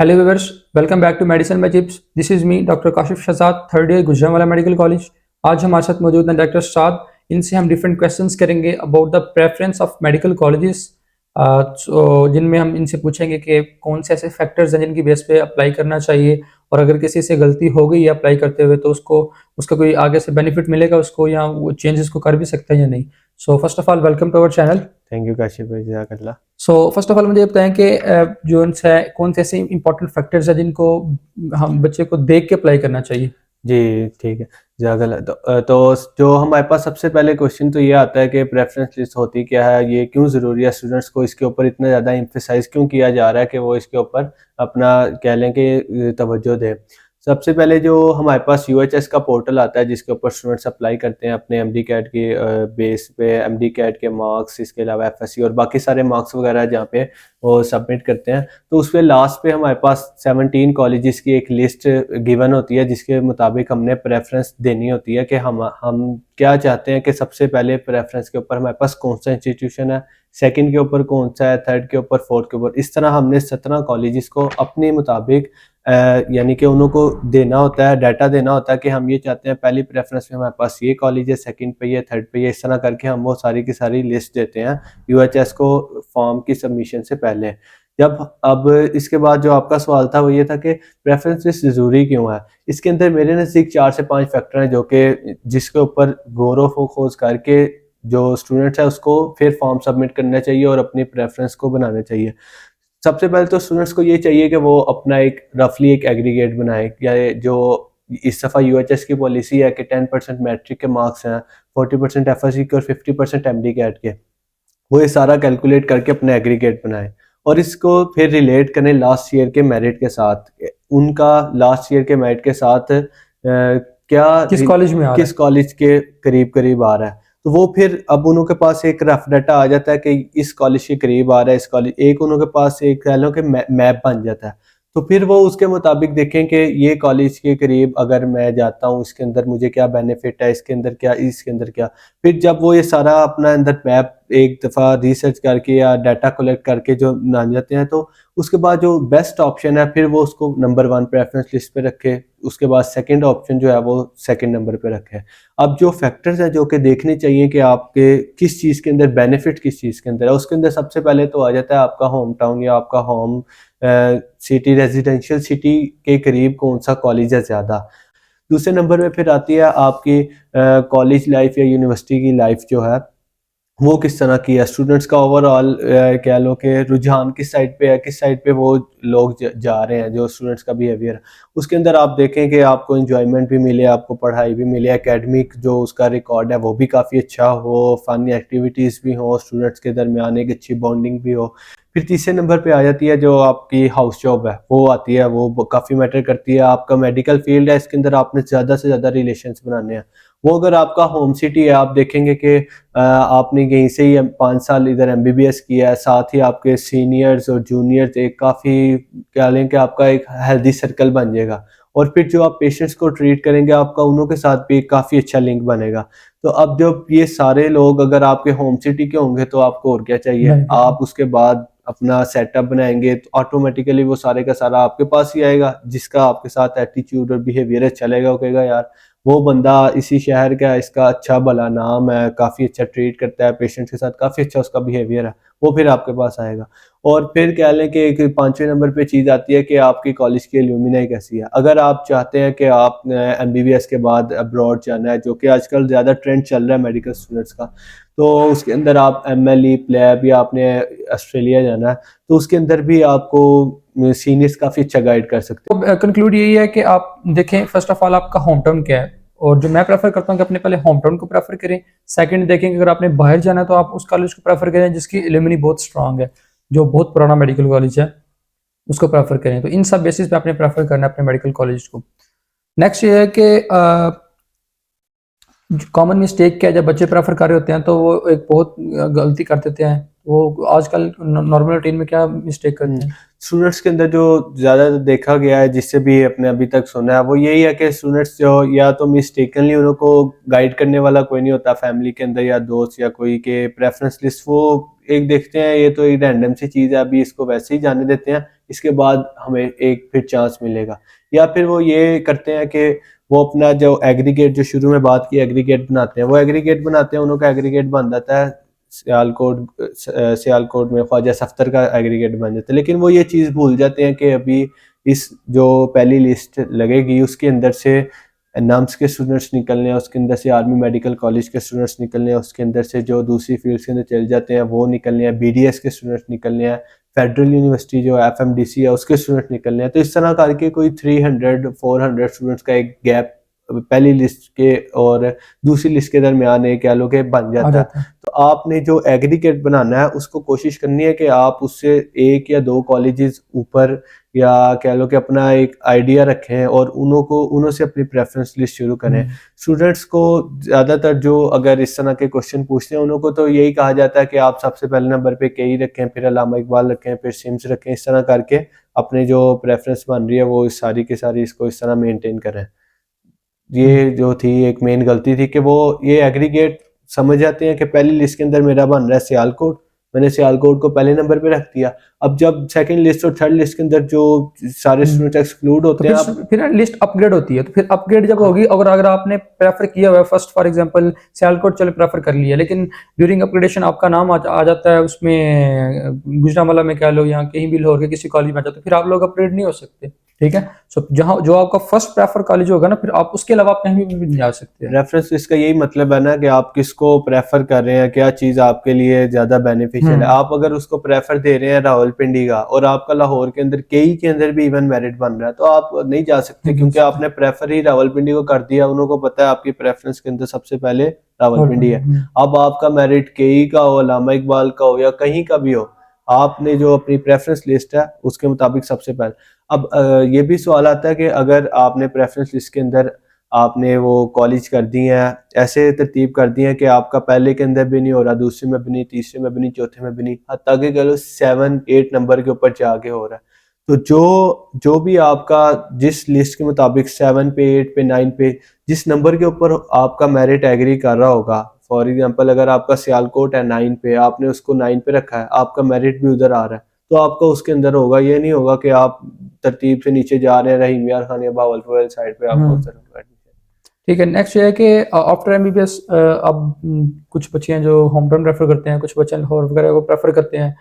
Hello viewers, welcome back to medicine by chips. This is me doctor Kashif Shahzad, third year Gujranwala medical college. आज हमारे साथ मौजूद हैं doctor Saad. इनसे हम डिफरेंट क्वेश्चंस करेंगे about the preference of medical colleges, जिनमें हम इनसे पूछेंगे कि कौन से ऐसे फैक्टर्स हैं जिनकी बेस पे अप्लाई करना चाहिए, और अगर किसी से गलती हो गई है अप्लाई करते हुए तो उसका कोई आगे से बेनिफिट मिलेगा उसको, या वो चेंजेस को कर भी सकता है या नहीं। So first of all welcome to our channel. Thank you Kashif भाई, जज़ाकल्लाह। सो फर्स्ट ऑफ ऑल मुझे ये बताएं कि जो उनसे कौन से ऐसे इंपॉर्टेंट फैक्टर्स हैं जिनको हम बच्चे को देख के अप्लाई करना चाहिए। जी ठीक है, जज़ाकल्लाह। तो जो हमारे पास सबसे पहले क्वेश्चन तो ये आता है कि प्रेफरेंस लिस्ट होती क्या है, ये क्यों ज़रूरी है, स्टूडेंट्स को इसके ऊपर इतना ज़्यादा एम्फेसाइज क्यों किया जा रहा है कि वो इसके ऊपर अपना कह लें कि तवज्जो दें। सबसे पहले जो हमारे पास यूएचएस का पोर्टल आता है जिसके ऊपर स्टूडेंट्स अप्लाई करते हैं अपने एमडी कैट के बेस पे, एमडी कैट के मार्क्स, इसके अलावा एफएससी और बाकी सारे मार्क्स वगैरह जहाँ पे वो सबमिट करते हैं, तो उस पर लास्ट पे हमारे पास 17 कॉलेजेस की एक लिस्ट गिवन होती है जिसके मुताबिक हमने प्रेफरेंस देनी होती है कि हम क्या चाहते हैं कि सबसे पहले प्रेफरेंस के ऊपर हमारे पास कौन सा इंस्टीट्यूशन है, सेकंड के ऊपर कौन सा है, थर्ड के ऊपर, फोर्थ के ऊपर। इस तरह हमने 17 कॉलेजेस को अपने मुताबिक यानी कि उनको देना होता है, डाटा देना होता है कि हम ये चाहते हैं पहली प्रेफरेंस में हमारे पास ये कॉलेज है, सेकंड पे ये, थर्ड पे ये। इस तरह करके हम वो सारी की सारी लिस्ट देते हैं यूएचएस को फॉर्म की सबमिशन से पहले। जब अब इसके बाद जो आपका सवाल था वो ये था कि प्रेफरेंस लिस्ट ज़रूरी क्यों है। इसके अंदर मेरे नज़दीक 4 से 5 फैक्टर हैं जो कि जिसके ऊपर गौर व खोज करके जो स्टूडेंट्स है उसको फिर फॉर्म सबमिट करना चाहिए और अपनी प्रेफरेंस को बनाना चाहिए। सबसे पहले तो स्टूडेंट्स को ये चाहिए कि वो अपना एक रफली एक एग्रीगेट बनाए, या जो इस दफ़ा यूएचएस की पॉलिसी है कि 10% मैट्रिक के मार्क्स हैं, 40% एफएससी के और 50% एमडी कैट के, वो ये सारा कैलकुलेट करके अपना एग्रीगेट बनाए और इसको फिर रिलेट करें लास्ट ईयर के मेरिट के साथ। उनका लास्ट ईयर के मेरिट के साथ क्या किस कॉलेज में आ रहा किस है। कॉलेज के करीब करीब आ रहा है, तो वो फिर अब उनके पास एक रफ डाटा आ जाता है कि इस कॉलेज के करीब आ रहा है, इस कॉलेज एक उनके पास एक कह लो कि मैप बन जाता है। तो फिर वो उसके मुताबिक देखें कि ये कॉलेज के करीब अगर मैं जाता हूँ इसके अंदर मुझे क्या बेनिफिट है, इसके अंदर क्या, इसके अंदर क्या। फिर जब वो ये सारा अपना अंदर मैप एक दफ़ा रिसर्च करके या डाटा कलेक्ट करके जो मान जाते हैं, तो उसके बाद जो बेस्ट ऑप्शन है फिर वो उसको नंबर 1 प्रेफरेंस लिस्ट पे रखे, उसके बाद सेकंड ऑप्शन जो है वो सेकंड नंबर पे रखे। अब जो फैक्टर्स हैं जो कि देखने चाहिए कि आपके किस चीज़ के अंदर बेनिफिट किस चीज़ के अंदर है, उसके अंदर सबसे पहले तो आ जाता है आपका होम टाउन या आपका होम सिटी, रेजिडेंशियल सिटी के करीब कौन सा कॉलेज है ज़्यादा। दूसरे नंबर पे फिर आती है आपकी कॉलेज लाइफ या यूनिवर्सिटी की लाइफ जो है वो किस तरह की है, स्टूडेंट्स का ओवरऑल कह लो कि रुझान किस साइड पे है, किस साइड पे वो लोग जा रहे हैं, जो स्टूडेंट्स का बिहेवियर। उसके अंदर आप देखें कि आपको एंजॉयमेंट भी मिले, आपको पढ़ाई भी मिले, एकेडमिक जो उसका रिकॉर्ड है वो भी काफ़ी अच्छा हो, फन एक्टिविटीज़ भी हो, स्टूडेंट्स के दरमियान एक अच्छी बॉन्डिंग भी हो। फिर तीसरे नंबर पे आ जाती है जो आपकी हाउस जॉब है, वो आती है, वो काफ़ी मैटर करती है। आपका मेडिकल फील्ड है, इसके अंदर आपने ज़्यादा से ज़्यादा रिलेशंस बनाने हैं। वो अगर आपका होम सिटी है, आप देखेंगे कि आपने यहीं से ही 5 साल इधर एमबीबीएस किया है, साथ ही आपके सीनियर्स और जूनियर्स एक काफ़ी क्या लें कि आपका एक हेल्दी सर्कल बन जाएगा। और फिर जो आप पेशेंट्स को ट्रीट करेंगे आपका उन्हों के साथ भी काफ़ी अच्छा लिंक बनेगा। तो अब जब ये सारे लोग अगर आपके होम सिटी के होंगे तो आपको और क्या चाहिए। आप उसके बाद अपना सेटअप बनाएंगे तो ऑटोमेटिकली वो सारे का सारा आपके पास ही आएगा, जिसका आपके साथ एटीट्यूड और बिहेवियर चलेगा, वो कहेगा यार वो बंदा इसी शहर का, इसका अच्छा भला नाम है, काफ़ी अच्छा ट्रीट करता है पेशेंट्स के साथ, काफ़ी अच्छा उसका बिहेवियर है, वो फिर आपके पास आएगा। और फिर कह लें कि एक 5वें नंबर पे चीज़ आती है कि आपकी कॉलेज की एल्यूमिनाई कैसी है। अगर आप चाहते हैं कि आप एमबीबीएस के बाद अब्रॉड जाना है, जो कि आजकल ज़्यादा ट्रेंड चल रहा है मेडिकल स्टूडेंट्स का, तो उसके अंदर आप एमएलई, प्लैब या आपने ऑस्ट्रेलिया जाना है, तो उसके अंदर भी आपको सीनियर्स काफ़ी अच्छा गाइड कर सकते हैं। तो कंक्लूड यही है कि आप देखें फर्स्ट ऑफ ऑल आपका होम टाउन क्या है, और जो मैं प्रेफर करता हूँ कि अपने पहले होम टाउन को प्रेफर करें। सेकंड देखें अगर आपने बाहर जाना है तो आप उस कॉलेज को प्रेफर करें जिसकी एलुमनी बहुत स्ट्रांग है, जो बहुत पुराना मेडिकल कॉलेज है उसको प्रेफर करें। तो इन सब बेसिस पे आपने प्रेफर करना है अपने मेडिकल कॉलेज को। नेक्स्ट ये है कि कॉमन मिस्टेक क्या है, जब बच्चे प्रेफर कर रहे होते हैं तो वो एक बहुत गलती कर देते हैं वो आजकल नॉर्मल रूटीन में क्या मिस्टेक करते हैं? स्टूडेंट्स के अंदर जो ज़्यादा देखा गया है, जिससे भी अपने अभी तक सुना है, वो यही है कि स्टूडेंट्स जो या तो मिस्टेकनली उनको गाइड करने वाला कोई नहीं होता फैमिली के अंदर या दोस्त या कोई के प्रेफरेंस लिस्ट वो एक देखते हैं ये तो एक रैंडम सी चीज़ है, अभी इसको वैसे ही जाने देते हैं, इसके बाद हमें एक फिर चांस मिलेगा। या फिर वो ये करते हैं कि वो अपना जो एग्रीगेट जो शुरू में बात की एग्रीगेट बनाते हैं, वो एग्रीगेट बनाते हैं, उनका एग्रीगेट बन जाता है सियालकोट में ख्वाजा सफ्तर का एग्रीगेट बन जाता है, लेकिन वो ये चीज़ भूल जाते हैं कि अभी इस जो पहली लिस्ट लगेगी उसके अंदर से नम्स के स्टूडेंट्स निकलने हैं, उसके अंदर से आर्मी मेडिकल कॉलेज के स्टूडेंट्स निकलने हैं, उसके अंदर से जो दूसरी फील्ड्स के अंदर चले जाते हैं वो निकलने हैं, बीडीएस के स्टूडेंट्स निकलने हैं, फेडरल यूनिवर्सिटी जो एफएमडीसी है उसके स्टूडेंट निकलने हैं। तो इस तरह करके कोई 300-400 स्टूडेंट्स का एक गैप पहली लिस्ट के और दूसरी लिस्ट के दरमियान एक कह लो कि बन आ जाता है। जाता है। तो आपने जो एग्रीगेट बनाना है उसको कोशिश करनी है कि आप उससे 1 या 2 कॉलेजेस ऊपर या कह लो कि अपना एक आइडिया रखें और उन्हों से अपनी प्रेफरेंस लिस्ट शुरू करें। स्टूडेंट्स को ज़्यादातर जो अगर इस तरह के क्वेश्चन पूछते हैं उनको तो यही कहा जाता है कि आप सबसे पहले नंबर पे केई रखें, फिर अल्लामा इकबाल रखें, फिर सिम्स रखें, इस तरह करके अपने जो प्रेफरेंस बन रही है वो सारी की सारी इसको इस तरह मेंटेन करें। ये जो थी एक मेन गलती थी कि वो ये एग्रीगेट समझ जाते हैं कि पहली लिस्ट के अंदर मेरा बन रहा है सियालकोट, मैंने सियालकोट को पहले नंबर पे रख दिया। अब जब सेकंड लिस्ट और थर्ड लिस्ट के अंदर जो सारे स्टूडेंट एक्सक्लूड तो होते हैं, अब फिर लिस्ट अपग्रेड होती है, तो फिर अपग्रेड जब होगी, अगर अगर आपने प्रेफर किया हुआ है फर्स्ट फॉर एग्जांपल सियालकोट, चलो प्रेफर कर लिया, लेकिन ड्यूरिंग अपग्रेडेशन आपका नाम आ जाता है उसमें गुजरांवाला में कह लो या कहीं भी लाहौर के किसी कॉलेज में आ जाता है, फिर आप लोग अपग्रेड नहीं हो सकते। ठीक है, सो जहाँ जो आपका फर्स्ट प्रेफर कॉलेज होगा ना, फिर आप उसके अलावा आप कहीं भी नहीं जा सकते हैं। रेफरेंस इसका यही मतलब है ना कि आप किसको प्रेफर कर रहे हैं, क्या चीज़ आपके लिए ज़्यादा बेनिफिशियल है। आप अगर उसको प्रेफर दे रहे हैं रावलपिंडी का और आपका लाहौर के अंदर केई के अंदर भी इवन मेरिट बन रहा है तो आप नहीं जा सकते, क्योंकि आपने प्रेफर ही रावलपिंडी को कर दिया। उनको पता है आपकी प्रेफरेंस के अंदर सबसे पहले रावलपिंडी है। अब आपका मेरिट केई का हो, अल्लामा इकबाल का हो या कहीं का भी हो, आपने जो अपनी प्रेफरेंस लिस्ट है उसके मुताबिक सबसे पहले। अब ये भी सवाल आता है कि अगर आपने प्रेफरेंस लिस्ट के अंदर आपने वो कॉलेज कर दी हैं, ऐसे तरतीब कर दी हैं कि आपका पहले के अंदर भी नहीं हो रहा, दूसरे में भी नहीं, तीसरे में भी नहीं, चौथे में भी नहीं, हत्ता कि कह लो 7-8 नंबर के ऊपर जाके हो रहा है। तो जो भी आपका जिस लिस्ट के मुताबिक 7 पे, 8 पे, 9 पे जिस नंबर के ऊपर आपका मेरिट एग्री कर रहा होगा, फॉर एग्जांपल अगर आपका सियालकोट है 9 पे, आपने उसको 9 पे रखा है, आपका मेरिट भी उधर आ रहा है, तो आपका उसके अंदर होगा। ये नहीं होगा कि आप तरतीब से नीचे जा रहे हैं, रहीम यार खान या भावलपुर वाली साइड पे आपको उधर होगा। ठीक है, नेक्स्ट ये है कि आफ्टर एमबीबीएस अब कुछ बच्चे हैं जो होम टाउन प्रेफर करते हैं, कुछ बच्चे लाहौर वगैरह को प्रेफर करते हैं।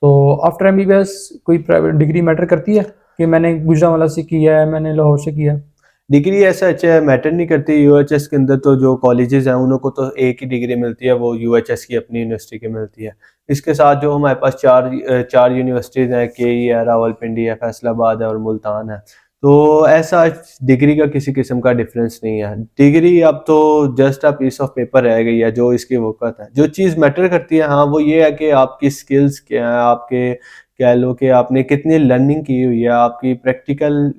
तो आफ्टर एमबीबीएस कोई प्राइवेट डिग्री मैटर करती है कि मैंने गुजरांवाला से किया है, मैंने लाहौर से किया है? डिग्री ऐसा अच्छा मैटर नहीं करती। यूएचएस के अंदर तो जो कॉलेजेस हैं उनको तो एक ही डिग्री मिलती है, वो यूएचएस की अपनी यूनिवर्सिटी की मिलती है। इसके साथ जो हमारे पास चार यूनिवर्सिटीज़ हैं, केई है, रावलपिंडी है, फैसलाबाद है और मुल्तान है। तो ऐसा डिग्री का किसी किस्म का डिफरेंस नहीं है। डिग्री अब तो just a piece of paper रह गई है जो इसकी वक़्त है। जो चीज़ मैटर करती है हाँ वो ये है कि आपकी स्किल्स क्या है, आपके कह लो कि आपने कितनी लर्निंग की हुई है, आपकी प्रैक्टिकल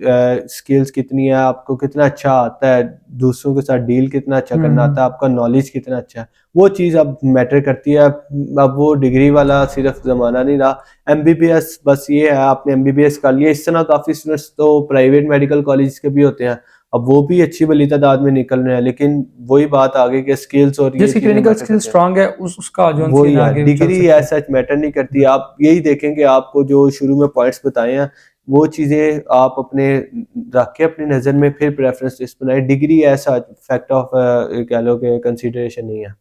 स्किल्स कितनी है, आपको कितना अच्छा आता है, दूसरों के साथ डील कितना अच्छा करना आता है, आपका नॉलेज कितना अच्छा है, वो चीज़ अब मैटर करती है। अब वो डिग्री वाला सिर्फ ज़माना नहीं रहा। एमबीबीएस बस ये है, आपने एमबीबीएस कर लिया। इस तरह काफ़ी स्टूडेंट्स तो प्राइवेट मेडिकल कॉलेज के भी होते हैं, अब वो भी अच्छी भली तादाद में निकल रहे हैं, लेकिन वही बात आ गई कि स्किल्स और ये जिसकी चीज़ें क्लिनिकल मैटर स्किल करती हैं। स्ट्रांग है उसका जो वही है है, आगे चल डिग्री सकता है। ऐसा मैटर नहीं करती। आप यही देखें कि आपको जो शुरू में पॉइंट्स बताए हैं वो चीज़ें आप अपने रख के अपनी नज़र में फिर प्रेफरेंस लिस्ट बनाए। डिग्री ऐसा फैक्ट ऑफ कह लो कि कंसीडरेशन नहीं है।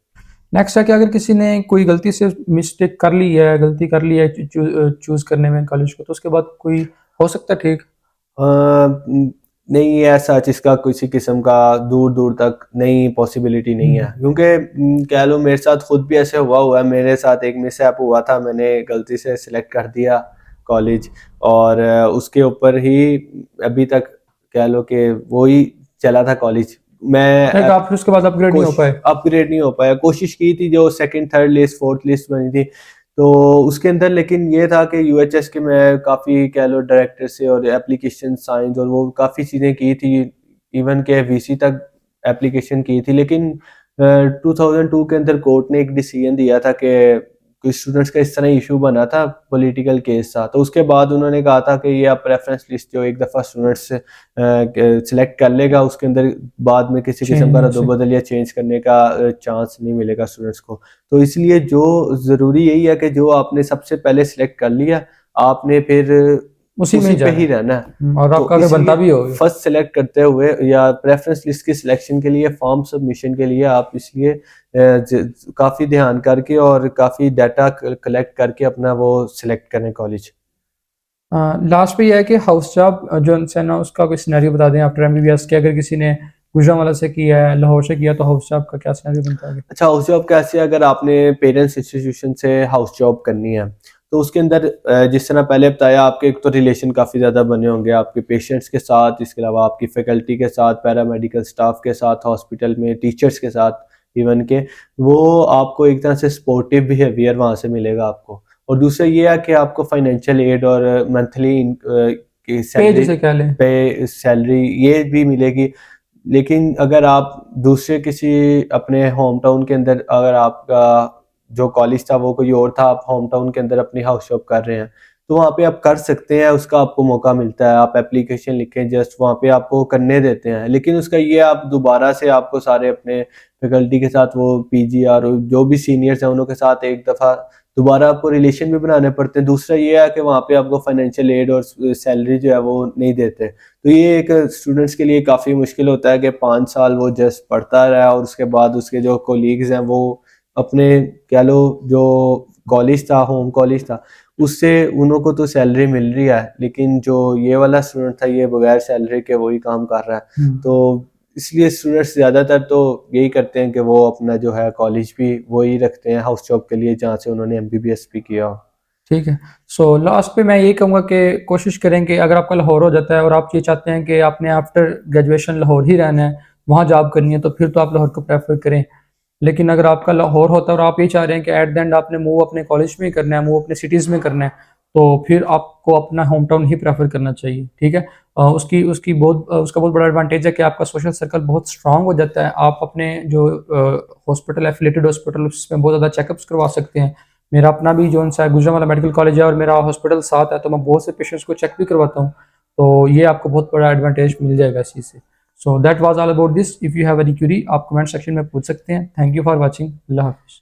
नेक्स्ट है कि अगर किसी ने कोई गलती से मिस्टेक कर ली है, गलती कर ली है चूज करने में कॉलेज को, तो उसके बाद कोई हो सकता है ठीक? नहीं ऐसा इसका किसी किस्म का दूर दूर तक नहीं पॉसिबिलिटी नहीं है, क्योंकि कह लो मेरे साथ खुद भी ऐसे हुआ है। मेरे साथ एक मिसहैप हुआ था, मैंने गलती से सिलेक्ट कर दिया कॉलेज और उसके ऊपर ही अभी तक कह लो कि वो ही चला था कॉलेज। मैं ठीक, आप फिर उसके बाद अपग्रेड नहीं हो पाए? अपग्रेड नहीं हो पाया। कोशिश की थी, जो second third list fourth list बनी थी तो उसके अंदर, लेकिन ये था कि यूएचएस के मैं काफ़ी कह लो डायरेक्टर से और एप्लीकेशन साइंस और वो काफ़ी चीज़ें की थी, इवन के वीसी तक एप्लीकेशन की थी। लेकिन 2002 के अंदर कोर्ट ने एक डिसीजन दिया था कि कुछ स्टूडेंट्स का इस तरह इशू बना था, पॉलिटिकल केस था, तो उसके बाद उन्होंने कहा था कि ये आप रेफरेंस लिस्ट जो एक दफ़ा स्टूडेंट्स सिलेक्ट कर लेगा, उसके अंदर बाद में किसी किस्म का चेंज रद्दोबदल या चेंज करने का चांस नहीं मिलेगा स्टूडेंट्स को। तो इसलिए जो ज़रूरी यही है कि जो आपने सबसे पहले सिलेक्ट कर लिया, आपने फिर उसी में उसी ही पे जाना ही है। रहना है। और तो आपका अगर बनता भी इसलिए हो। फर्स्ट सेलेक्ट करते हुए या प्रेफरेंस लिस्ट की सिलेक्शन के लिए, फॉर्म सबमिशन के लिए आप इसलिए काफ़ी ध्यान करके और काफ़ी डाटा कलेक्ट करके अपना वो सिलेक्ट करें कॉलेज। लास्ट पे ये है कि हाउस जॉब जो है ना, उसका कोई सिनेरियो बता दें आफ्टर एमबीबीएस के, अगर किसी ने गुजरांवाला से किया है, लाहौर से किया, तो हाउस जॉब का क्या सिनेरियो बनता है? अच्छा, हाउस जॉब कैसे, अगर आपने पेरेंट्स इंस्टीट्यूशन से हाउस जॉब करनी है, तो उसके अंदर जिस तरह पहले बताया, आपके एक तो रिलेशन काफ़ी ज़्यादा बने होंगे आपके पेशेंट्स के साथ, इसके अलावा आपकी फैकल्टी के साथ, पैरामेडिकल स्टाफ के साथ, हॉस्पिटल में टीचर्स के साथ इवन के, वो आपको एक तरह से सपोर्टिव बिहेवियर वहाँ से मिलेगा आपको। और दूसरा ये है कि आपको फाइनेंशियल एड और मंथली की पे सैलरी जिसे कह लें। पे सैलरी ये भी मिलेगी। लेकिन अगर आप दूसरे किसी अपने होम टाउन के अंदर, अगर आपका जो कॉलेज था वो कोई और था, आप होम टाउन के अंदर अपनी हाउस जॉब कर रहे हैं, तो वहाँ पे आप कर सकते हैं, उसका आपको मौका मिलता है। आप एप्लीकेशन लिखें, जस्ट वहाँ पे आपको करने देते हैं। लेकिन उसका ये, आप दोबारा से आपको सारे अपने फैकल्टी के साथ, वो पीजीआर जो भी सीनियर्स हैं, उनके साथ एक दफ़ा दोबारा आपको रिलेशन भी बनाने पड़ते हैं। दूसरा ये है कि वहाँ पे आपको फाइनेंशियल एड और सैलरी जो है वो नहीं देते। तो ये एक स्टूडेंट्स के लिए काफ़ी मुश्किल होता है कि 5 साल वो जस्ट पढ़ता रहा और उसके बाद उसके जो कोलीग्स हैं वो अपने, कह लो, जो कॉलेज था, होम कॉलेज था, उससे उनको तो सैलरी मिल रही है, लेकिन जो ये वाला स्टूडेंट था, ये बगैर सैलरी के वही काम कर रहा है। तो इसलिए स्टूडेंट्स ज़्यादातर तो यही करते हैं कि वो अपना जो है कॉलेज भी वही रखते हैं हाउस जॉब के लिए, जहाँ से उन्होंने एमबीबीएस भी किया हो। ठीक है। सो लास्ट पे मैं यही कहूँगा कि कोशिश करें कि अगर आपका लाहौर हो जाता है और आप ये चाहते हैं कि आपने आफ्टर ग्रेजुएशन लाहौर ही रहना है, वहाँ जॉब करनी है, तो फिर तो आप लाहौर को प्रेफर करें। लेकिन अगर आपका लाहौर होता है और आप ये चाह रहे हैं कि एट द एंड आपने मूव अपने कॉलेज में ही करना है, मूव अपने सिटीज़ में करना है, तो फिर आपको अपना होम टाउन ही प्रेफर करना चाहिए। ठीक है। उसका बहुत बड़ा एडवांटेज है कि आपका सोशल सर्कल बहुत स्ट्रांग हो जाता है। आप अपने जो हॉस्पिटल, एफिलेटेड हॉस्पिटल, उसमें बहुत ज़्यादा चेकअप्स करवा सकते हैं। मेरा अपना भी जो सा गुजरांवाला मेडिकल कॉलेज है और मेरा हॉस्पिटल साथ है, तो मैं बहुत से पेशेंट्स को चेक भी करवाता हूँ। तो ये आपको बहुत बड़ा एडवांटेज मिल जाएगा इस चीज़ से। So that was all about this. If you have any query, आप कमेंट सेक्शन में पूछ सकते हैं। Thank you for watching. अल्लाह हाफिज़।